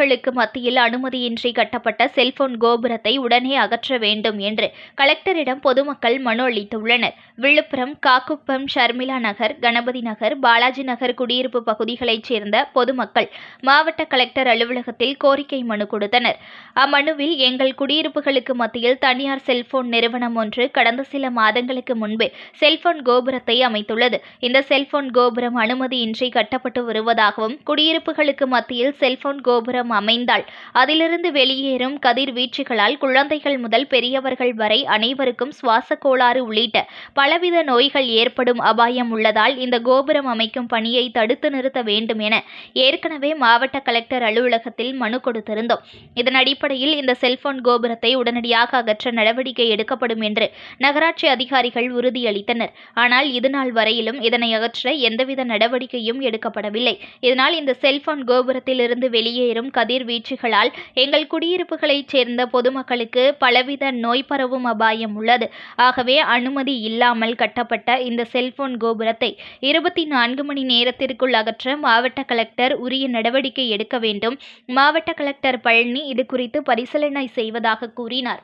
குடியிருப்புகளுக்கு மத்தியில் அனுமதியின்றி கட்டப்பட்ட செல்போன் கோபுரத்தை உடனே அகற்ற வேண்டும் என்று கலெக்டரிடம் பொதுமக்கள் மனு அளித்துள்ளனர். விழுப்புரம் காக்குப்பம், ஷர்மிளா நகர், கணபதி நகர், பாலாஜி நகர் குடியிருப்பு பகுதிகளைச் சேர்ந்த பொதுமக்கள் மாவட்ட கலெக்டர் அலுவலகத்தில் கோரிக்கை மனு கொடுத்தனர். அம்மனுவில், எங்கள் குடியிருப்புகளுக்கு மத்தியில் தனியார் செல்போன் நிறுவனம் ஒன்று கடந்த சில மாதங்களுக்கு முன்பு செல்போன் கோபுரத்தை அமைத்துள்ளது. இந்த செல்போன் கோபுரம் அனுமதியின்றி கட்டப்பட்டு வருவதாகவும், குடியிருப்புகளுக்கு மத்தியில் செல்போன் கோபுரம் அமைந்தால் அதிலிருந்து வெளியேறும் கதிர்வீச்சுகளால் குழந்தைகள் முதல் பெரியவர்கள் வரை அனைவருக்கும் சுவாச கோளாறு உள்ளிட்ட பலவித நோய்கள் ஏற்படும் அபாயம் உள்ளதால் இந்த கோபுரம் அமைக்கும் பணியை தடுத்து நிறுத்த வேண்டும் என ஏற்கனவே மாவட்ட கலெக்டர் அலுவலகத்தில் மனு கொடுத்திருந்தோம். இதன் அடிப்படையில் இந்த செல்போன் கோபுரத்தை உடனடியாக அகற்ற நடவடிக்கை எடுக்கப்படும் என்று நகராட்சி அதிகாரிகள் உறுதியளித்தனர். ஆனால் இதுநாள் வரையிலும் இதனை அகற்ற எந்தவித நடவடிக்கையும் எடுக்கப்படவில்லை. இதனால் இந்த செல்போன் கோபுரத்தில் இருந்து வெளியேறும் கதிர்வீச்சுகளால் எங்கள் குடியிருப்புகளைச் சேர்ந்த பொதுமக்களுக்கு பலவித நோய் பரவும் அபாயம் உள்ளது. ஆகவே அனுமதி இல்லாமல் கட்டப்பட்ட இந்த செல்போன் கோபுரத்தை 24 மணி நேரத்திற்குள் அகற்ற மாவட்ட கலெக்டர் உரிய நடவடிக்கை எடுக்க வேண்டும். மாவட்ட கலெக்டர் பழனி இதுகுறித்து பரிசீலனை செய்வதாக கூறினார்.